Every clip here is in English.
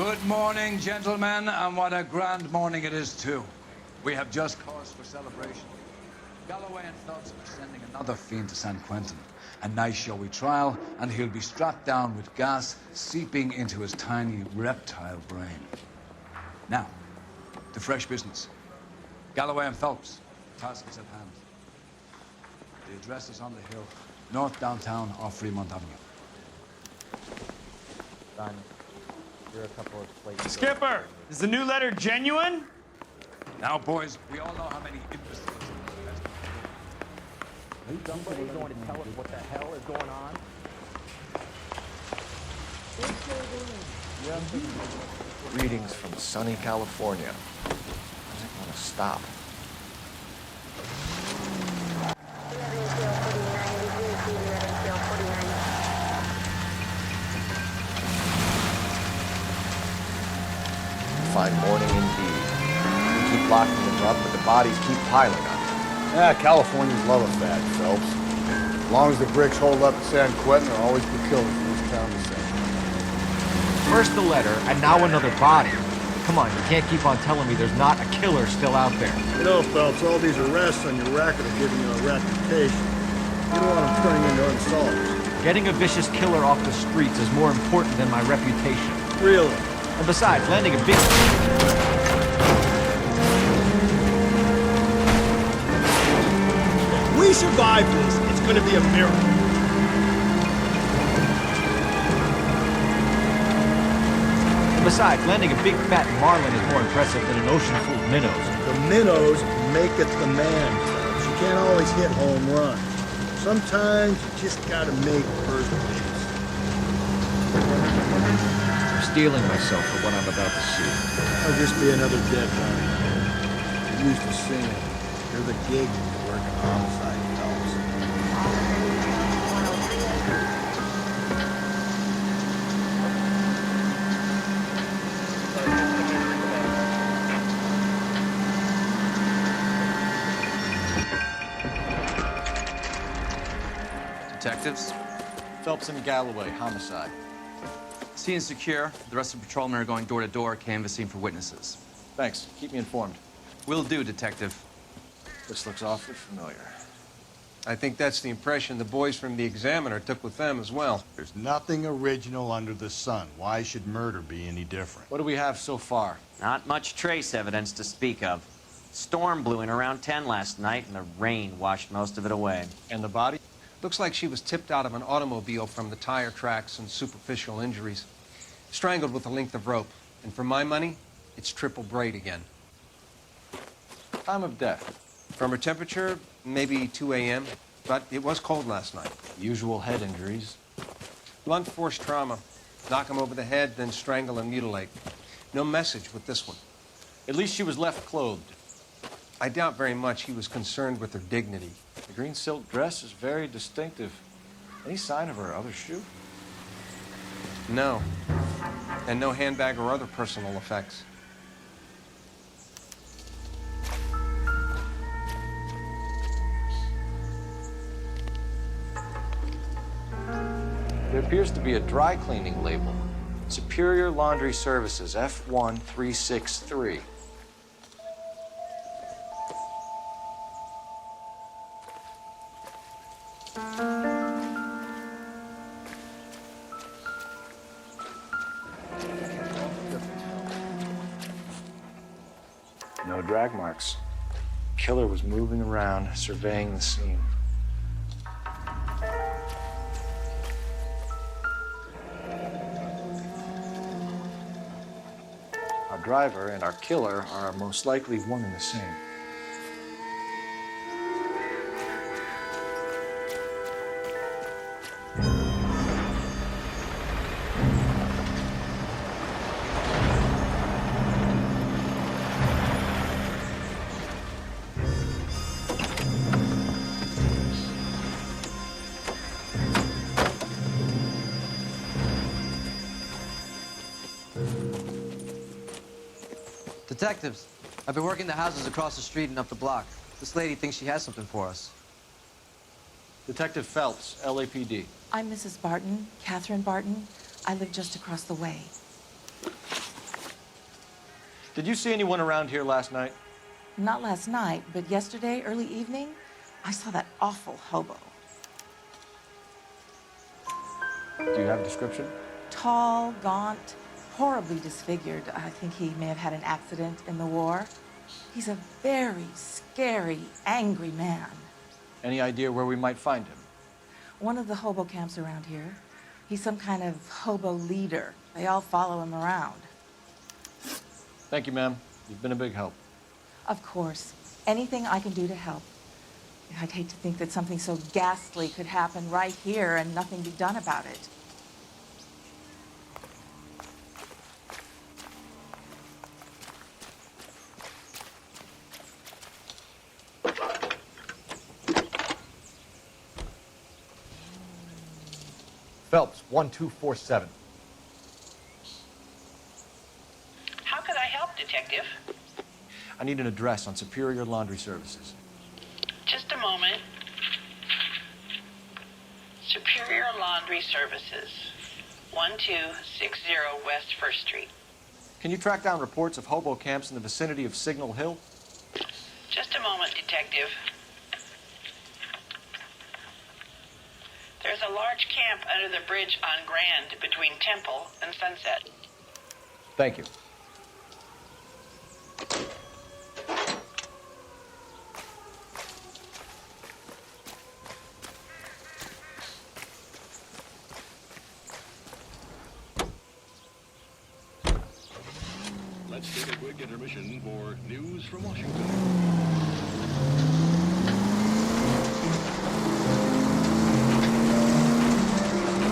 Good morning, gentlemen, and what a grand morning it is, too. We have just cause for celebration. Galloway and Phelps are sending another fiend to San Quentin. A nice showy trial, and he'll be strapped down with gas seeping into his tiny reptile brain. Now, to fresh business. Galloway and Phelps, task is at hand. The address is on the hill, north downtown off Fremont Avenue. Done. Here are a couple of plates. Skipper, is the new letter genuine? Now, boys, we all know how many imbeciles Somebody's going to tell us what the hell is going on? Greetings from sunny California. Doesn't want to stop. Fine morning indeed. We keep locking them up, but the bodies keep piling on. Yeah, Californians love a fad, Phelps. As long as the bricks hold up at San Quentin, there'll always be killers in this town to say. First the letter, and now another body. Come on, you can't keep on telling me there's not a killer still out there. You know, Phelps, all these arrests on your racket are giving you a reputation. You don't want them turning into unsolved. Getting a vicious killer off the streets is more important than my reputation. Really? And besides, landing a big... If we survive this, it's going to be a miracle. And besides, landing a big fat marlin is more impressive than an ocean full of minnows. The minnows make it the man, Phelps. You can't always hit home runs. Sometimes you just got to make first base. I'm steeling myself for what I'm about to see. I'll just be another dead body. You're used to seeing it. You're the gig when you work in Homicide, Phelps. Detectives? Phelps and Galloway, Homicide. Scene is secure. The rest of the patrolmen are going door to door, canvassing for witnesses. Thanks. Keep me informed. Will do, Detective. This looks awfully familiar. I think that's the impression the boys from the Examiner took with them as well. There's nothing original under the sun. Why should murder be any different? What do we have so far? Not much trace evidence to speak of. Storm blew in around 10 last night, and the rain washed most of it away. And the body? Looks like she was tipped out of an automobile from the tire tracks and superficial injuries. Strangled with a length of rope. And for my money, it's triple braid again. Time of death. From her temperature, maybe 2 a.m., but it was cold last night. Usual head injuries. Blunt force trauma. Knock him over the head, then strangle and mutilate. No message with this one. At least she was left clothed. I doubt very much he was concerned with her dignity. The green silk dress is very distinctive. Any sign of her other shoe? No. And no handbag or other personal effects. There appears to be a dry cleaning label. Superior Laundry Services, F1363. No drag marks. Killer was moving around, surveying the scene. Our driver and our killer are most likely one and the same. Detectives, I've been working the houses across the street and up the block. This lady thinks she has something for us. Detective Phelps, LAPD. I'm Mrs. Barton, Catherine Barton. I live just across the way. Did you see anyone around here last night? Not last night, but yesterday, early evening, I saw that awful hobo. Do you have a description? Tall, gaunt, horribly disfigured. I think he may have had an accident in the war. He's a very scary, angry man. Any idea where we might find him? One of the hobo camps around here. He's some kind of hobo leader. They all follow him around. Thank you, ma'am. You've been a big help. Of course. Anything I can do to help. I'd hate to think that something so ghastly could happen right here and nothing be done about it. Phelps, 1247. How could I help, Detective? I need an address on Superior Laundry Services. Just a moment. Superior Laundry Services, 1260 West 1st Street. Can you track down reports of hobo camps in the vicinity of Signal Hill? Just a moment, Detective. There's a large camp under the bridge on Grand between Temple and Sunset. Thank you. Let's take a quick intermission for news from Washington.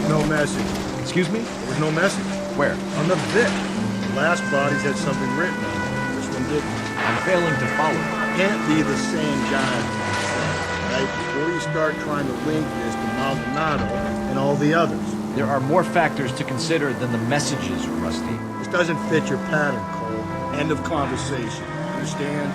No message. Excuse me? There was no message. Where? On the Vic. The last bodies had something written on it. This one didn't. I'm failing to follow. Can't be the same guy, right? Before you start trying to link this to Maldonado and all the others. There are more factors to consider than the messages, Rusty. This doesn't fit your pattern, Cole. End of conversation. Understand?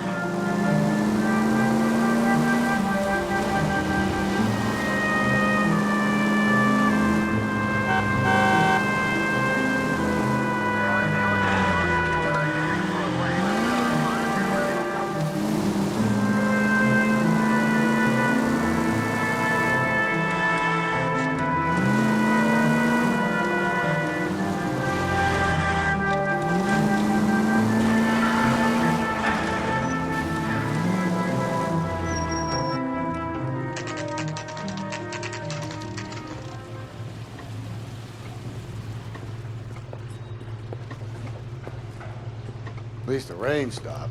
At least the rain stopped.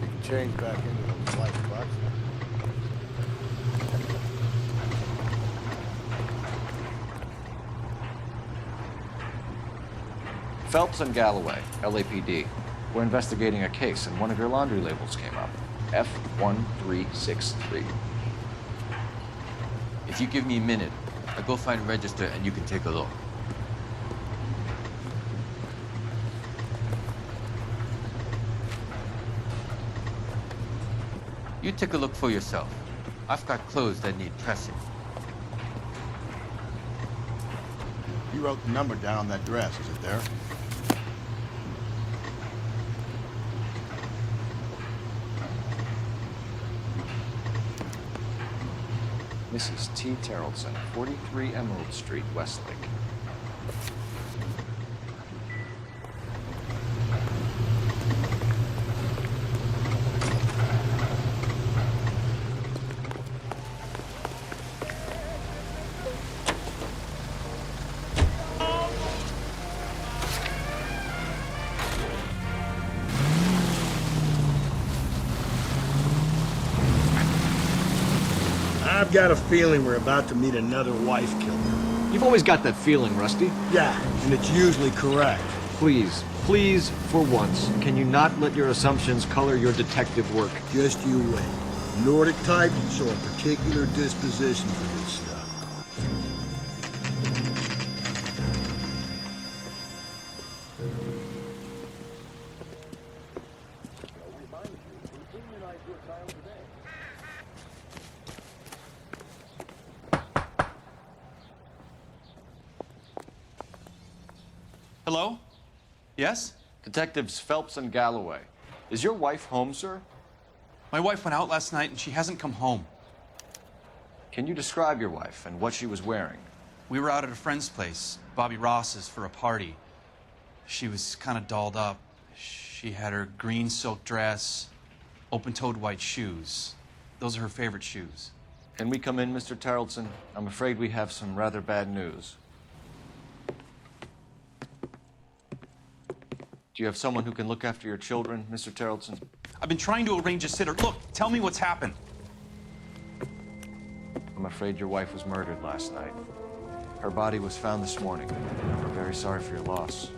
You can change back into those light spots. Phelps and Galloway, LAPD. We're investigating a case, and one of your laundry labels came up. F1363. If you give me a minute, I'll go find a register and you can take a look. You take a look for yourself. I've got clothes that need pressing. You wrote the number down on that dress, is it there? Mrs. T. Terrellson, 43 Emerald Street, Westlake. I've got a feeling we're about to meet another wife killer. You've always got that feeling, Rusty. Yeah, and it's usually correct. Please, please, for once, can you not let your assumptions color your detective work? Just you wait. Nordic type, show a particular disposition for this stuff. Hello? Yes? Detectives Phelps and Galloway. Is your wife home, sir? My wife went out last night and she hasn't come home. Can you describe your wife and what she was wearing? We were out at a friend's place, Bobby Ross's, for a party. She was kind of dolled up. She had her green silk dress, open-toed white shoes. Those are her favorite shoes. Can we come in, Mr. Tarleton? I'm afraid we have some rather bad news. Do you have someone who can look after your children, Mr. Tarleton? I've been trying to arrange a sitter. Look, tell me what's happened. I'm afraid your wife was murdered last night. Her body was found this morning. We're very sorry for your loss.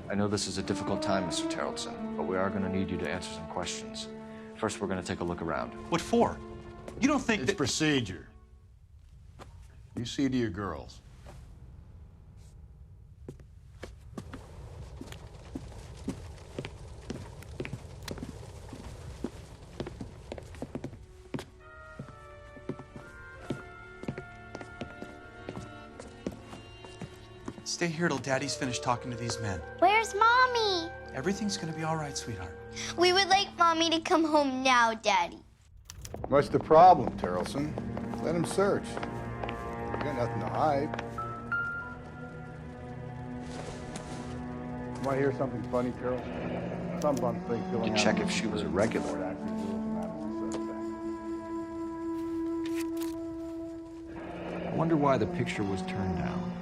I know this is a difficult time, Mr. Tarleton, but we are going to need you to answer some questions. First, we're going to take a look around. What for? You don't think It's that... procedure. You see to your girls. Stay here till Daddy's finished talking to these men. Where's Mommy? Everything's gonna be all right, sweetheart. We would like Mommy to come home now, Daddy. What's the problem, Tarleton? Let him search. You got nothing to hide. Want to hear something funny, Tarleton? Some bums think filling To check if she was a regular. I wonder why the picture was turned down.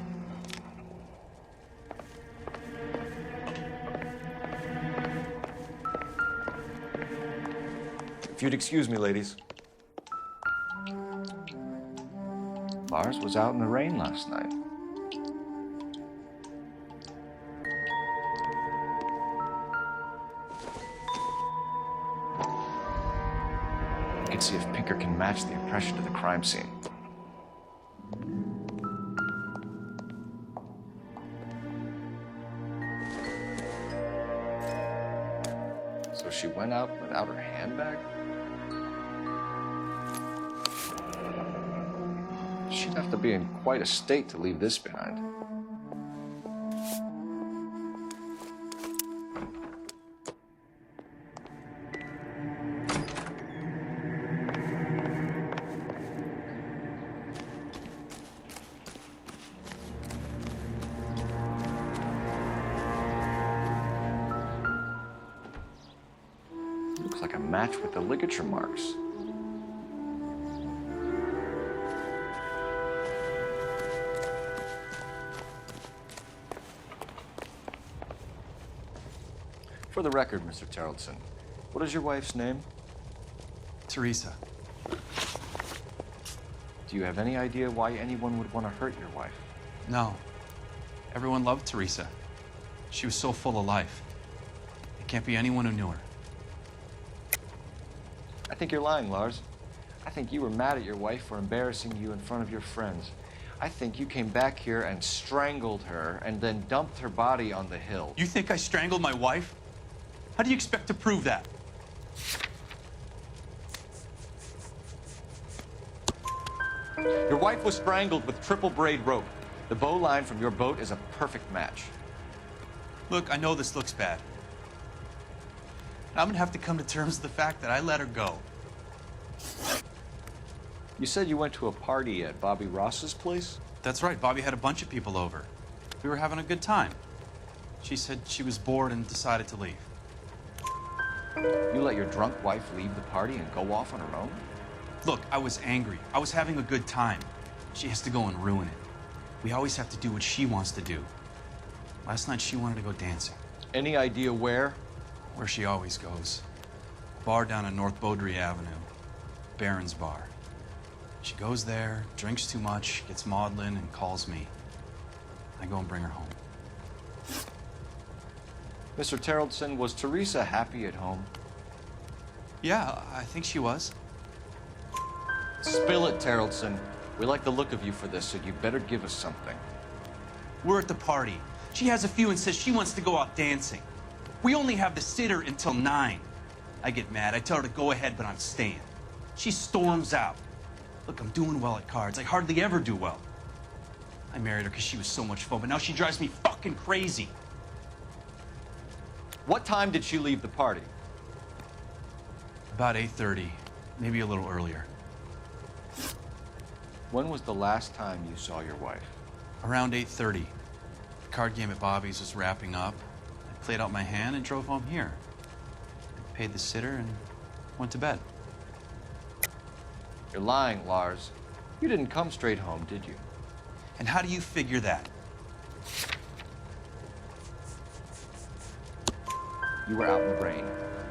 If you'd excuse me, ladies. Lars was out in the rain last night. You can see if Pinker can match the impression to the crime scene. So she went out without her handbag? She'd have to be in quite a state to leave this behind. Looks like a match with the ligature marks. For the record, Mr. Tarleton, what is your wife's name? Teresa. Do you have any idea why anyone would want to hurt your wife? No. Everyone loved Teresa. She was so full of life. It can't be anyone who knew her. I think you're lying, Lars. I think you were mad at your wife for embarrassing you in front of your friends. I think you came back here and strangled her and then dumped her body on the hill. You think I strangled my wife? How do you expect to prove that? Your wife was strangled with triple braid rope. The bow line from your boat is a perfect match. Look, I know this looks bad. I'm gonna have to come to terms with the fact that I let her go. You said you went to a party at Bobby Ross's place? That's right, Bobby had a bunch of people over. We were having a good time. She said she was bored and decided to leave. You let your drunk wife leave the party and go off on her own? Look, I was angry. I was having a good time. She has to go and ruin it. We always have to do what she wants to do. Last night, she wanted to go dancing. Any idea where? Where she always goes. Bar down on North Beaudry Avenue. Baron's Bar. She goes there, drinks too much, gets maudlin, and calls me. I go and bring her home. Mr. Tarleton, was Teresa happy at home? Yeah, I think she was. Spill it, Tarleton. We like the look of you for this, so you better give us something. We're at the party. She has a few and says she wants to go out dancing. We only have the sitter until 9. I get mad. I tell her to go ahead, but I'm staying. She storms out. Look, I'm doing well at cards. I hardly ever do well. I married her because she was so much fun, but now she drives me fucking crazy. What time did she leave the party? About 8:30, maybe a little earlier. When was the last time you saw your wife? Around 8:30. The card game at Bobby's was wrapping up. I played out my hand and drove home here. I paid the sitter and went to bed. You're lying, Lars. You didn't come straight home, did you? And how do you figure that? You were out in the rain.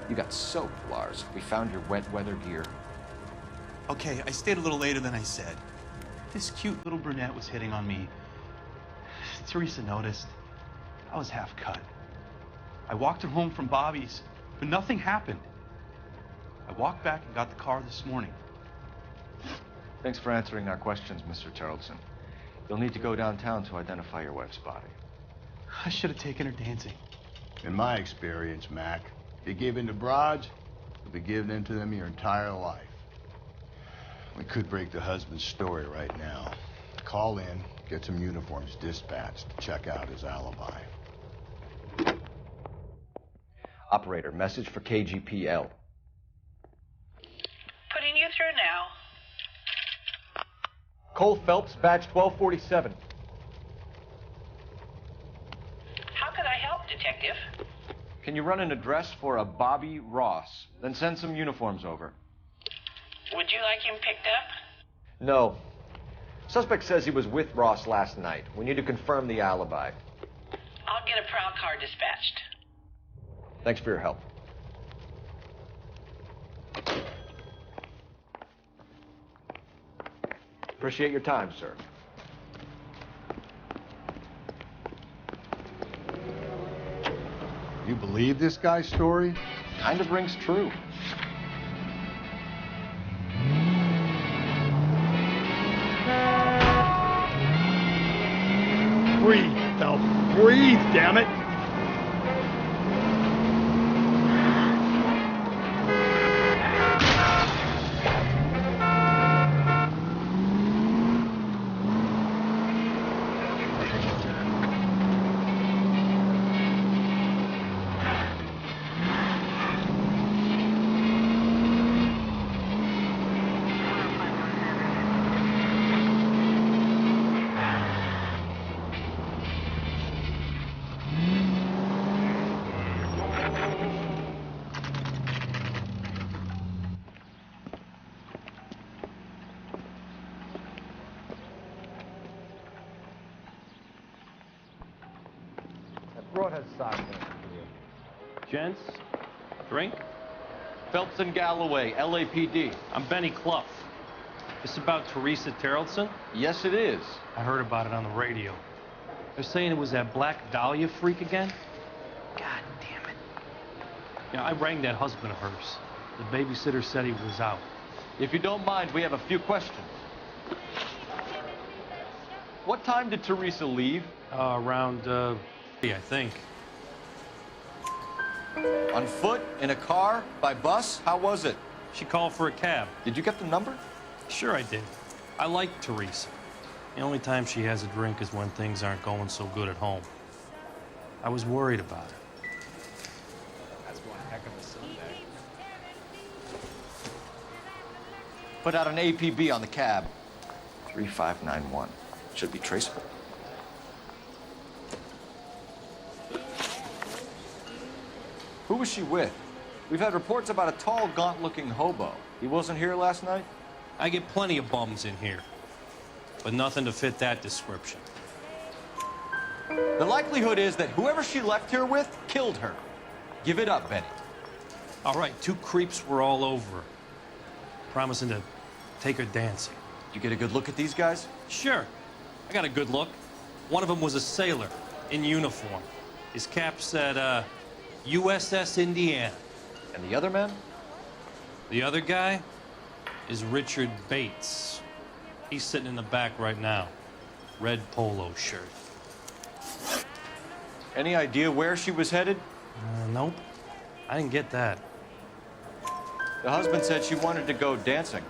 You got soaked, Lars. We found your wet weather gear. Okay, I stayed a little later than I said. This cute little brunette was hitting on me. Teresa noticed. I was half cut. I walked her home from Bobby's, but nothing happened. I walked back and got the car this morning. Thanks for answering our questions, Mr. Tarleton. You'll need to go downtown to identify your wife's body. I should have taken her dancing. In my experience, Mac, if you give in to broads, you'll be giving in to them your entire life. We could break the husband's story right now. Call in, get some uniforms dispatched, check out his alibi. Operator, message for KGPL. Putting you through now. Cole Phelps, badge 1247. How could I help, Detective? Can you run an address for a Bobby Ross? Then send some uniforms over. Would you like him picked up? No. Suspect says he was with Ross last night. We need to confirm the alibi. I'll get a prowl car dispatched. Thanks for your help. Appreciate your time, sir. You believe this guy's story? Kind of rings true. Breathe, Phelps. Breathe, damn it! Gents, drink? Phelps and Galloway, LAPD. I'm Benny Clough. This about Teresa Tarleton? Yes, it is. I heard about it on the radio. They're saying it was that Black Dahlia freak again? God damn it. Yeah, I rang that husband of hers. The babysitter said he was out. If you don't mind, we have a few questions. What time did Teresa leave? Around, I think. On foot? In a car? By bus? How was it? She called for a cab. Did you get the number? Sure I did. I like Teresa. The only time she has a drink is when things aren't going so good at home. I was worried about her. That's one heck of a Sunday. Put out an APB on the cab. 3591. Should be traceable. Who was she with? We've had reports about a tall, gaunt-looking hobo. He wasn't here last night? I get plenty of bums in here, but nothing to fit that description. The likelihood is that whoever she left here with killed her. Give it up, Benny. All right, two creeps were all over her, promising to take her dancing. You get a good look at these guys? Sure. I got a good look. One of them was a sailor in uniform. His cap said, USS Indiana. And the other man? The other guy is Richard Bates. He's sitting in the back right now. Red polo shirt. Any idea where she was headed? Nope. I didn't get that. The husband said she wanted to go dancing.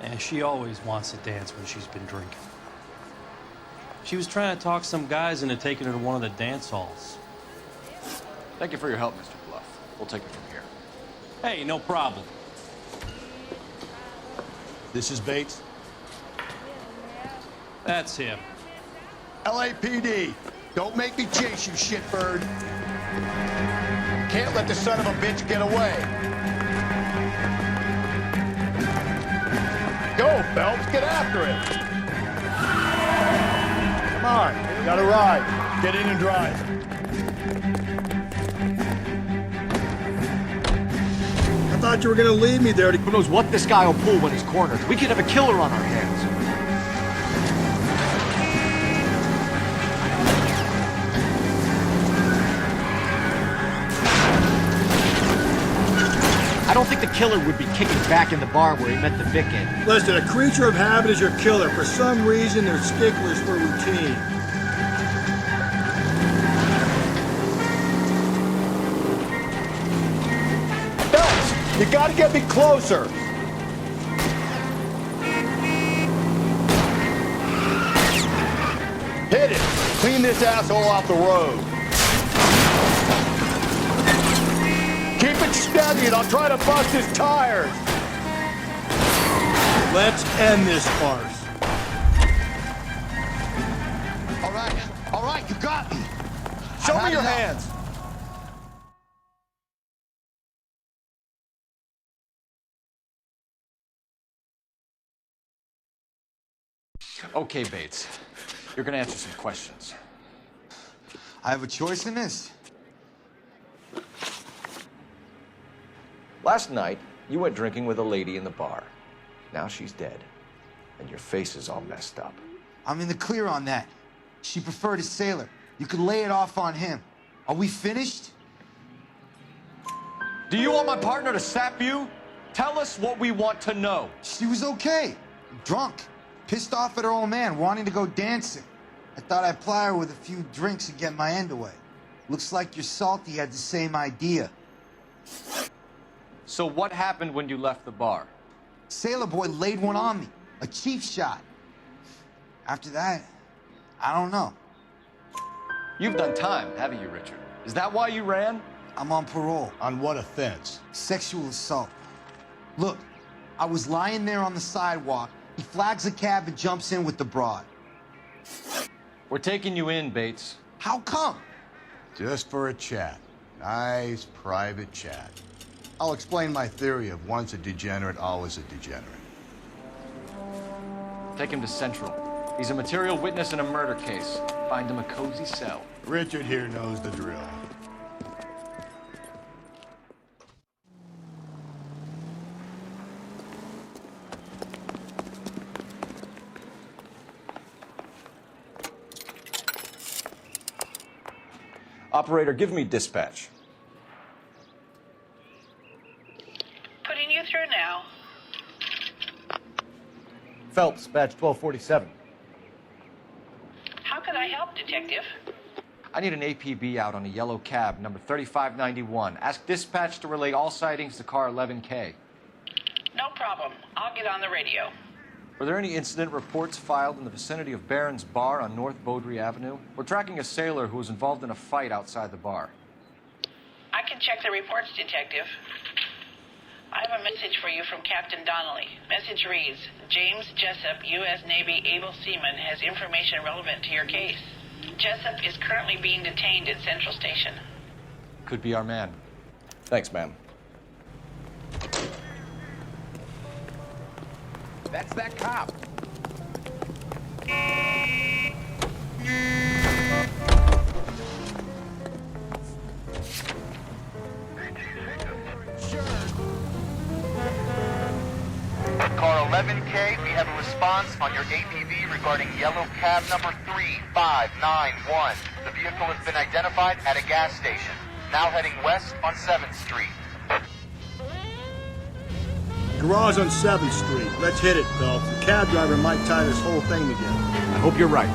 And she always wants to dance when she's been drinking. She was trying to talk some guys into taking her to one of the dance halls. Thank you for your help, Mr. Bluff. We'll take it from here. Hey, no problem. This is Bates. That's him. LAPD, don't make me chase you, shitbird. Can't let the son of a bitch get away. Go, Phelps, get after it. Come on, got a ride. Get in and drive. I thought you were gonna leave me there. Who knows what this guy will pull when he's cornered? We could have a killer on our hands. I don't think the killer would be kicking back in the bar where he met the Vic in. Listen, a creature of habit is your killer. For some reason, they're sticklers for routine. Phelps, you gotta get me closer. Hit it. Clean this asshole off the road. Keep it steady and I'll try to bust his tires. Let's end this farce. All right, you got me. Show me your hands. Okay, Bates. You're gonna answer some questions. I have a choice in this? Last night, you went drinking with a lady in the bar. Now she's dead, and your face is all messed up. I'm in the clear on that. She preferred a sailor. You could lay it off on him. Are we finished? Do you want my partner to sap you? Tell us what we want to know. She was okay. Drunk. Pissed off at her old man, wanting to go dancing. I thought I'd ply her with a few drinks and get my end away. Looks like your Salty had the same idea. So what happened when you left the bar? Sailor boy laid one on me. A cheap shot. After that, I don't know. You've done time, haven't you, Richard? Is that why you ran? I'm on parole. On what offense? Sexual assault. Look, I was lying there on the sidewalk. He flags a cab and jumps in with the broad. We're taking you in, Bates. How come? Just for a chat. Nice private chat. I'll explain my theory of once a degenerate, always a degenerate. Take him to Central. He's a material witness in a murder case. Find him a cozy cell. Richard here knows the drill. Operator, give me dispatch. Putting you through now. Phelps, badge 1247. How can I help, Detective? I need an APB out on a yellow cab, number 3591. Ask dispatch to relay all sightings to car 11K. No problem. I'll get on the radio. Were there any incident reports filed in the vicinity of Barron's Bar on North Beaudry Avenue? We're tracking a sailor who was involved in a fight outside the bar. I can check the reports, Detective. I have a message for you from Captain Donnelly. Message reads, James Jessup, U.S. Navy able seaman, has information relevant to your case. Jessup is currently being detained at Central Station. Could be our man. Thanks, ma'am. That's that cop. Car 11K, we have a response on your APB regarding yellow cab number 3591. The vehicle has been identified at a gas station. Now heading west on 7th Street. Garage on 7th Street. Let's hit it, Phelps. The cab driver might tie this whole thing together. I hope you're right.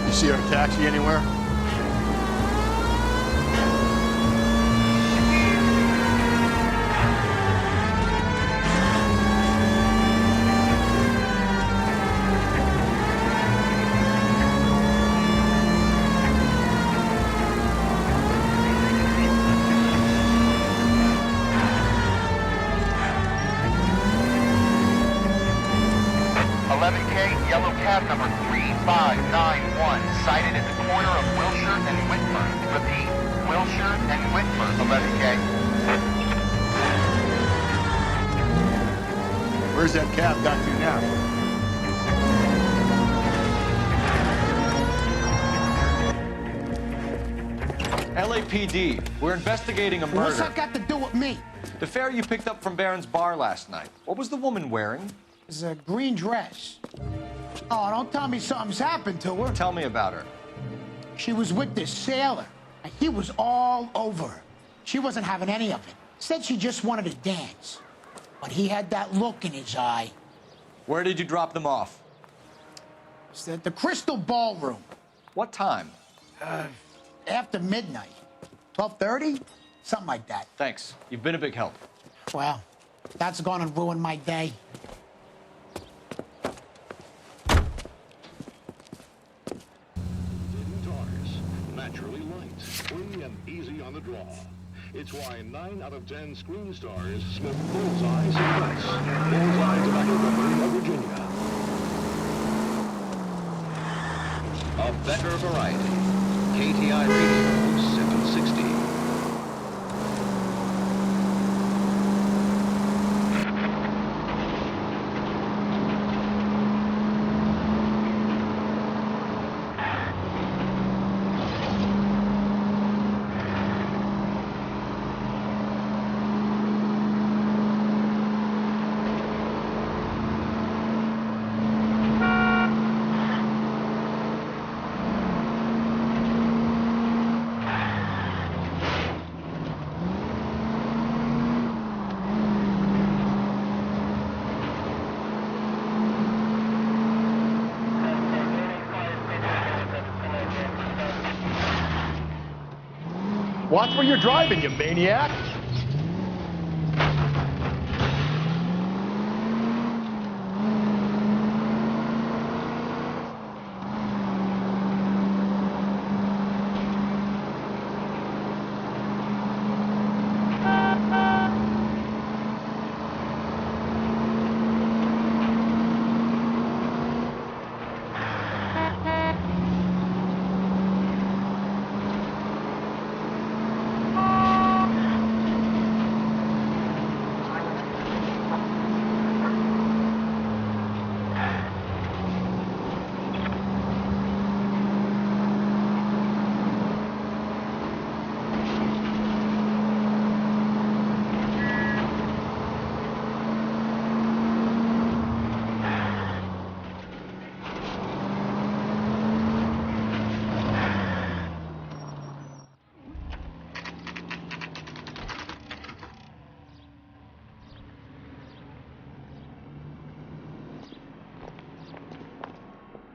You see our taxi anywhere? yellow cab number 3591, sighted at the corner of Wilshire and Whitmer. Repeat, Wilshire and Whitmer, 11K. Where's that cab got to now? LAPD, we're investigating a murder. What's that got to do with me? The fare you picked up from Barron's bar last night. What was the woman wearing? It's a green dress. Oh, don't tell me something's happened to her. Tell me about her. She was with this sailor, and he was all over her. She wasn't having any of it. Said she just wanted to dance. But he had that look in his eye. Where did you drop them off? It's at the Crystal Ballroom. What time? After midnight. 12:30? Something like that. Thanks. You've been a big help. Well, that's gonna ruin my day. Naturally light, free and easy on the draw. It's why 9 out of 10 screen stars smoke Bullseye cigarettes. Bullseye Tobacco Company of Virginia. A better variety. KTI Radio 760. Watch where you're driving, you maniac!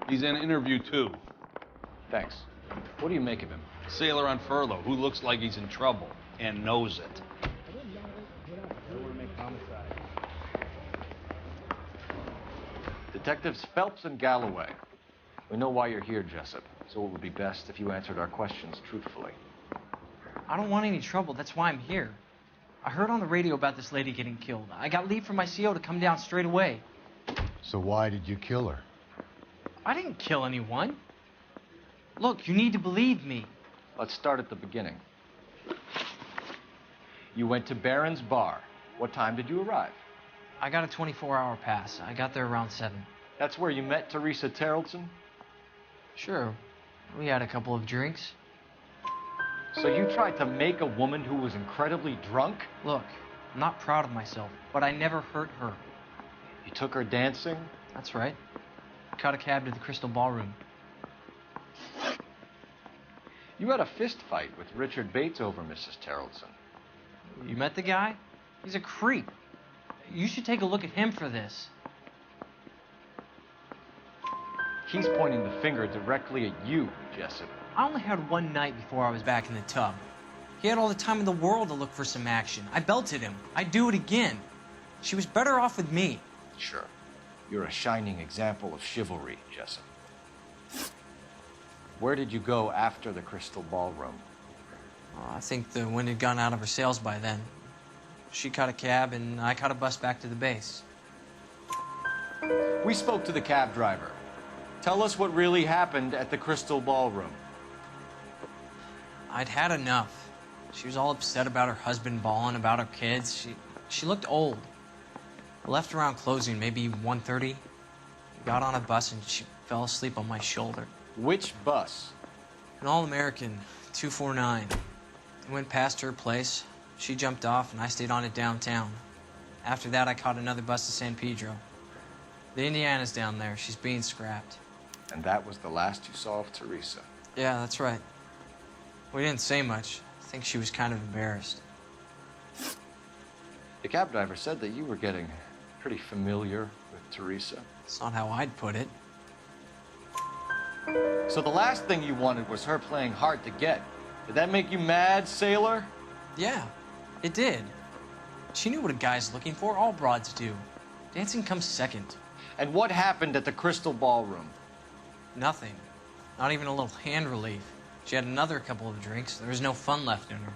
He's in interview 2. Thanks. What do you make of him? Sailor on furlough who looks like he's in trouble and knows it. Detectives Phelps and Galloway. We know why you're here, Jessup, so it would be best if you answered our questions truthfully. I don't want any trouble. That's why I'm here. I heard on the radio about this lady getting killed. I got leave from my CO to come down straight away. So why did you kill her? I didn't kill anyone. Look, you need to believe me. Let's start at the beginning. You went to Barron's bar. What time did you arrive? I got a 24-hour pass. I got there around 7. That's where you met Teresa Terrelson? Sure. We had a couple of drinks. So you tried to make a woman who was incredibly drunk? Look, I'm not proud of myself, but I never hurt her. You took her dancing? That's right. Caught a cab to the Crystal Ballroom. You had a fist fight with Richard Bates over Mrs. Terrelson. You met the guy? He's a creep. You should take a look at him for this. He's pointing the finger directly at you, Jessup. I only had one night before I was back in the tub. He had all the time in the world to look for some action. I belted him. I'd do it again. She was better off with me. Sure. You're a shining example of chivalry, Jessup. Where did you go after the Crystal Ballroom? I think the wind had gone out of her sails by then. She caught a cab, and I caught a bus back to the base. We spoke to the cab driver. Tell us what really happened at the Crystal Ballroom. I'd had enough. She was all upset about her husband bawling about her kids. She looked old. I left around closing, maybe 1:30. Got on a bus and she fell asleep on my shoulder. Which bus? An All-American, 249. I went past her place. She jumped off and I stayed on it downtown. After that, I caught another bus to San Pedro. The Indiana's down there. She's being scrapped. And that was the last you saw of Teresa? Yeah, that's right. We didn't say much. I think she was kind of embarrassed. The cab driver said that you were getting pretty familiar with Teresa. It's not how I'd put it. So the last thing you wanted was her playing hard to get. Did that make you mad, sailor? Yeah, it did. She knew what a guy's looking for. All broads do. Dancing comes second. And what happened at the Crystal Ballroom? Nothing. Not even a little hand relief. She had another couple of drinks. There was no fun left in her.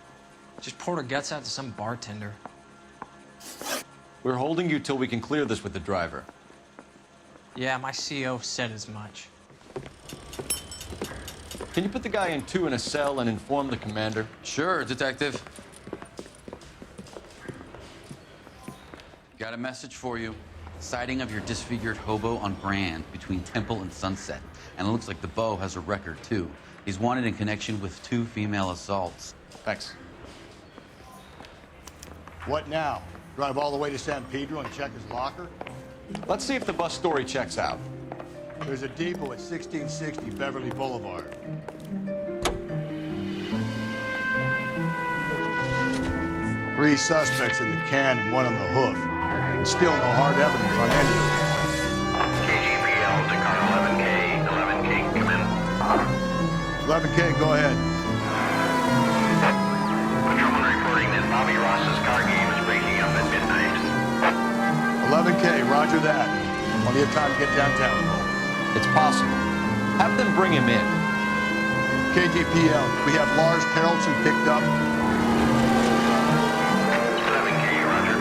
Just poured her guts out to some bartender. We're holding you till we can clear this with the driver. Yeah, my CO said as much. Can you put the guy in two in a cell and inform the commander? Sure, Detective. Got a message for you. Sighting of your disfigured hobo on Brand between Temple and Sunset. And it looks like the beau has a record, too. He's wanted in connection with 2 female assaults. Thanks. What now? Drive all the way to San Pedro and check his locker? Let's see if the bus story checks out. There's a depot at 1660 Beverly Boulevard. Three suspects in the can and one on the hoof. And still no hard evidence on any of them. KGPL to car 11K, 11K, come in. 11K, go ahead. Patrolman reporting that Bobby Ross's car game is breaking up at midnight. 11K, roger that. Plenty of time to get downtown. It's possible. Have them bring him in. KGPL, we have Lars Carlson picked up. 11K, roger.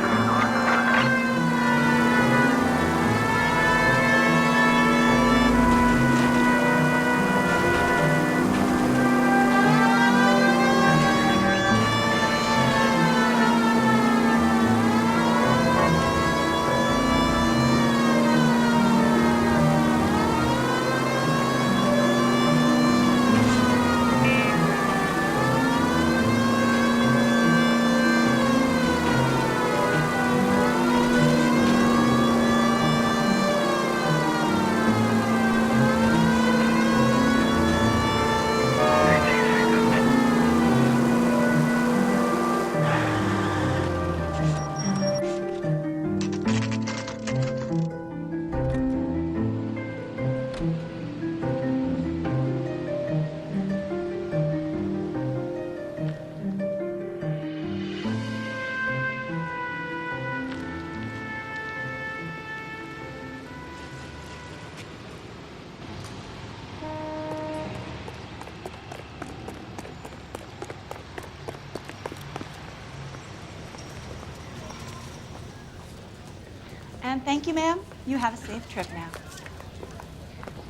And thank you, ma'am. You have a safe trip now.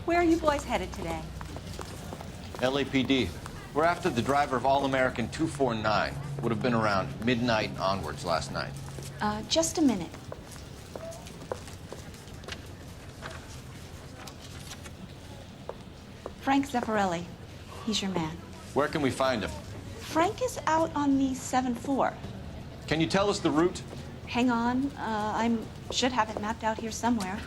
Where are you boys headed today? LAPD. We're after the driver of All-American 249. Would have been around midnight onwards last night. Just a minute. Frank Zeffirelli. He's your man. Where can we find him? Frank is out on the 7-4. Can you tell us the route? Hang on. I should have it mapped out here somewhere.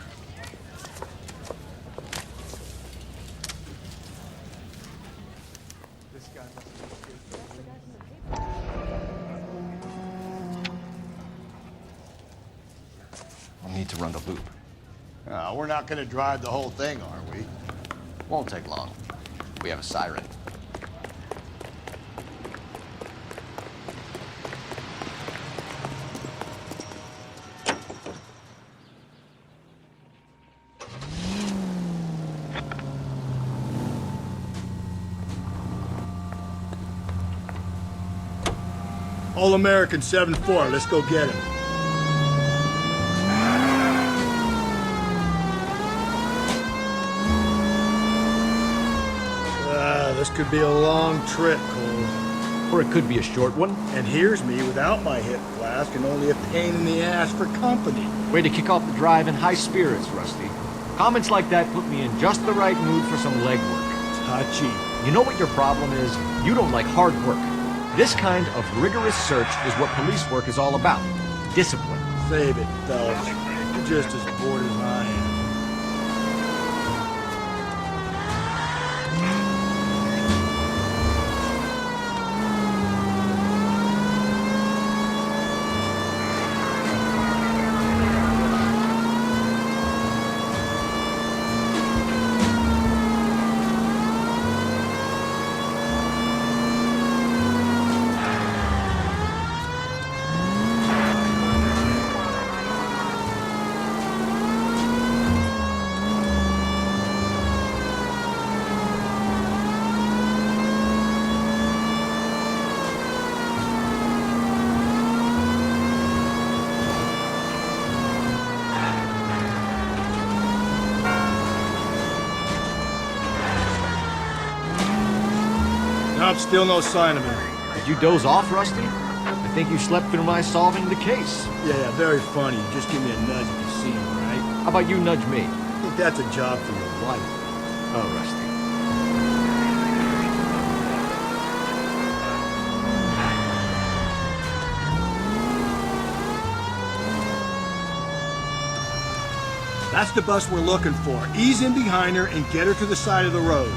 We'll need to run the loop. We're not going to drive the whole thing, are we? Won't take long. We have a siren. All-American 7-4. Let's go get him. could be a long trip, Cole. Or it could be a short one. And here's me without my hip flask and only a pain in the ass for company. Way to kick off the drive in high spirits, Rusty. Comments like that put me in just the right mood for some legwork. Hachi. You know what your problem is? You don't like hard work. This kind of rigorous search is what police work is all about. Discipline. Save it, Phelps. You're just as bored as I am. Still no sign of him. Did you doze off, Rusty? I think you slept through my solving the case. Yeah, very funny. Just give me a nudge if you see him, all right? How about you nudge me? I think that's a job for your wife. Oh, Rusty. That's the bus we're looking for. Ease in behind her and get her to the side of the road.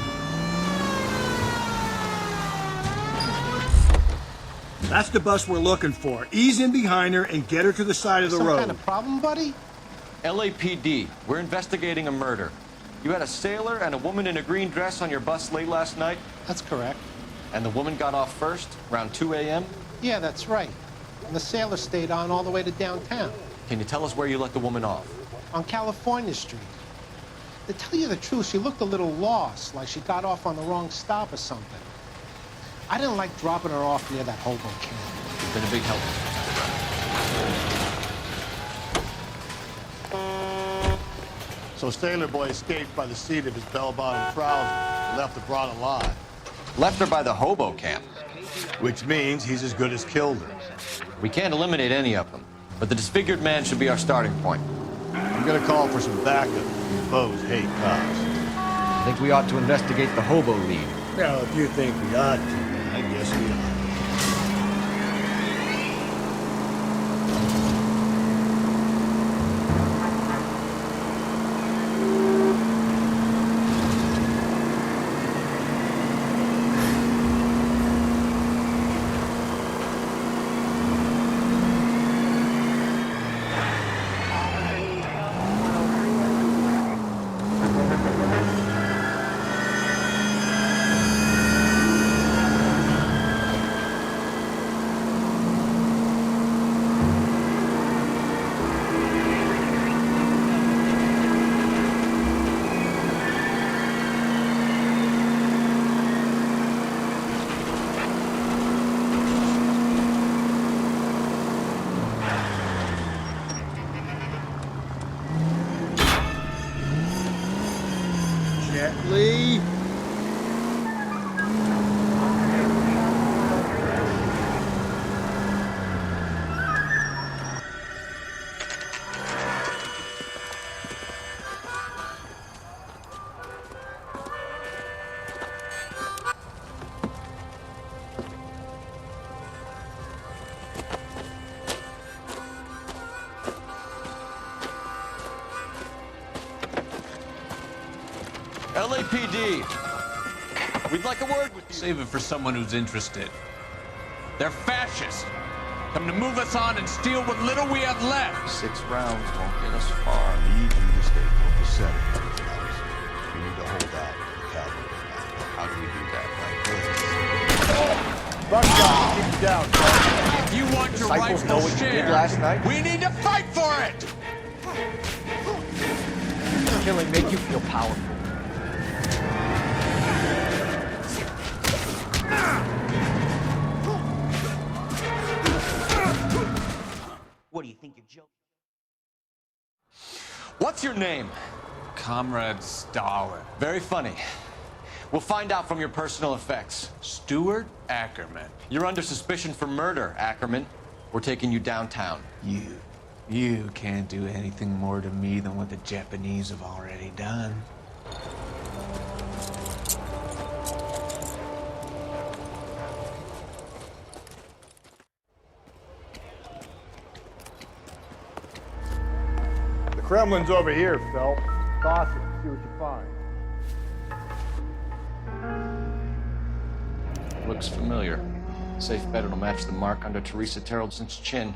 That's the bus we're looking for. Ease in behind her and get her to the side of the road. Some kind of problem, buddy? LAPD, we're investigating a murder. You had a sailor and a woman in a green dress on your bus late last night? That's correct. And the woman got off first, around 2 a.m.? Yeah, that's right. And the sailor stayed on all the way to downtown. Can you tell us where you let the woman off? On California Street. To tell you the truth, she looked a little lost, like she got off on the wrong stop or something. I didn't like dropping her off near that Hobo Camp. You've been a big help. So Sailor Boy escaped by the seat of his bell-bottom trousers and left the broad alive. Left her by the Hobo Camp. Which means he's as good as killed her. We can't eliminate any of them, but the disfigured man should be our starting point. I'm gonna call for some backup. These foes hate cops. I think we ought to investigate the hobo lead. Well, if you think we ought to, I guess we ought. Gently. LAPD, we'd like a word with you. Save it for someone who's interested. They're fascists. Come to move us on and steal what little we have left. 6 rounds won't get us far. Need you to stay focused, center. We need to hold out for the cavalry. How do we do that? Buck shot, keep it down. If you want your Disciples know rightful what you share, did last night? we need to fight for it! Killing make you feel powerful. What do you think you're joking? What's your name? Comrade Stalin. Very funny. We'll find out from your personal effects. Stuart Ackerman. You're under suspicion for murder, Ackerman. We're taking you downtown. You can't do anything more to me than what the Japanese have already done. The Kremlin's over here, Phelps. Toss it, see what you find. Looks familiar. Safe bet it'll match the mark under Teresa Terreldson's chin.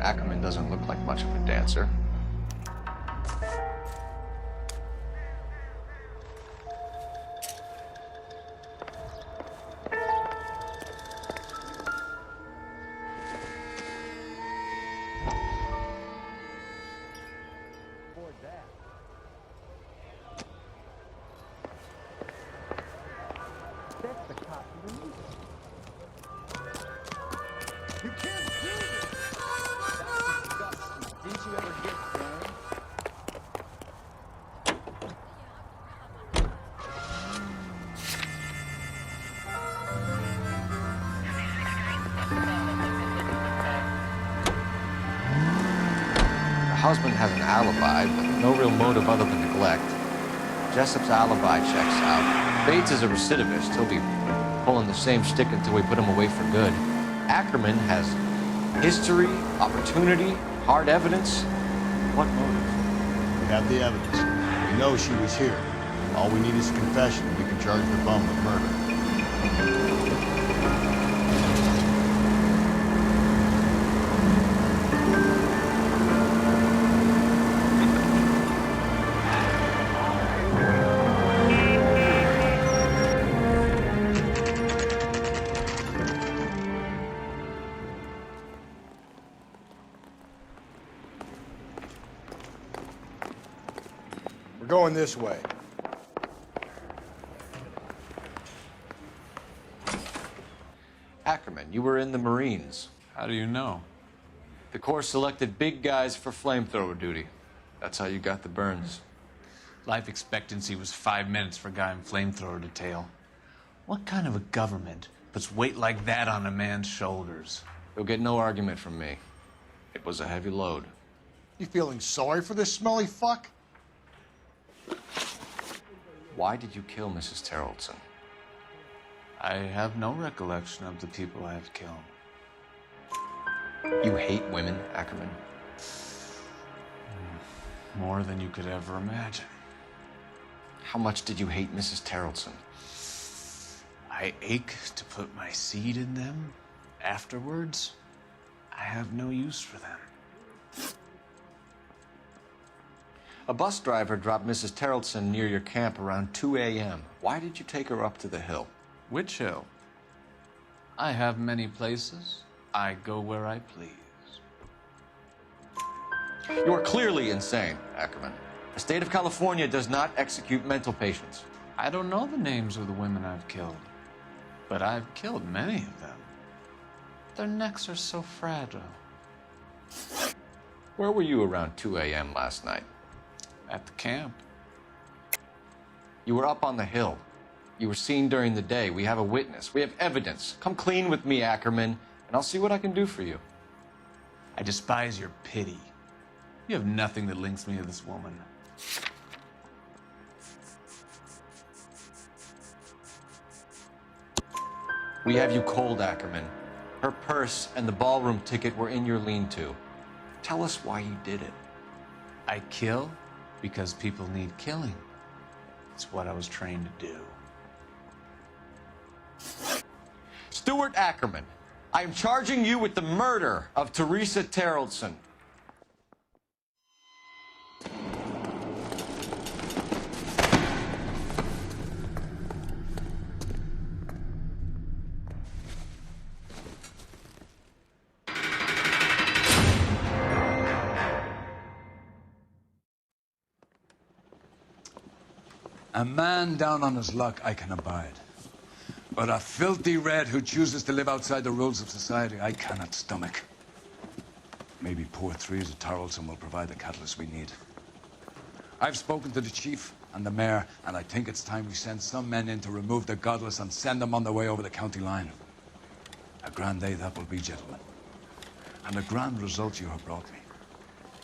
Ackerman doesn't look like much of a dancer. The husband has an alibi, but no real motive other than neglect. Jessup's alibi checks out. Bates is a recidivist. He'll be pulling the same shtick until we put him away for good. Ackerman has history, opportunity, hard evidence. What motive? We have the evidence. We know she was here. All we need is a confession, and we can charge the bum with murder. We're going this way. Ackerman, you were in the Marines. How do you know? The Corps selected big guys for flamethrower duty. That's how you got the burns. Life expectancy was 5 minutes for a guy in flamethrower detail. What kind of a government puts weight like that on a man's shoulders? You'll get no argument from me. It was a heavy load. You feeling sorry for this smelly fuck? Why did you kill Mrs. Terreldson? I have no recollection of the people I have killed. You hate women, Ackerman? More than you could ever imagine. How much did you hate Mrs. Terreldson? I ache to put my seed in them. Afterwards, I have no use for them. A bus driver dropped Mrs. Terreldson near your camp around 2 a.m. Why did you take her up to the hill? Which hill? I have many places. I go where I please. You are clearly insane, Ackerman. The state of California does not execute mental patients. I don't know the names of the women I've killed, but I've killed many of them. Their necks are so fragile. Where were you around 2 a.m. last night? At the camp. You were up on the hill. You were seen during the day. We have a witness. We have evidence. Come clean with me, Ackerman, and I'll see what I can do for you. I despise your pity. You have nothing that links me to this woman. We have you cold, Ackerman. Her purse and the ballroom ticket were in your lean-to. Tell us why you did it. I kill because people need killing. It's what I was trained to do. Stuart Ackerman, I am charging you with the murder of Teresa Terreldson. A man down on his luck I can abide. But a filthy red who chooses to live outside the rules of society, I cannot stomach. Maybe poor Threes of Tarleton will provide the catalyst we need. I've spoken to the chief and the mayor, and I think it's time we send some men in to remove the godless and send them on their way over the county line. A grand day that will be, gentlemen. And a grand result you have brought me.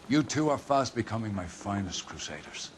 You two are fast becoming my finest crusaders.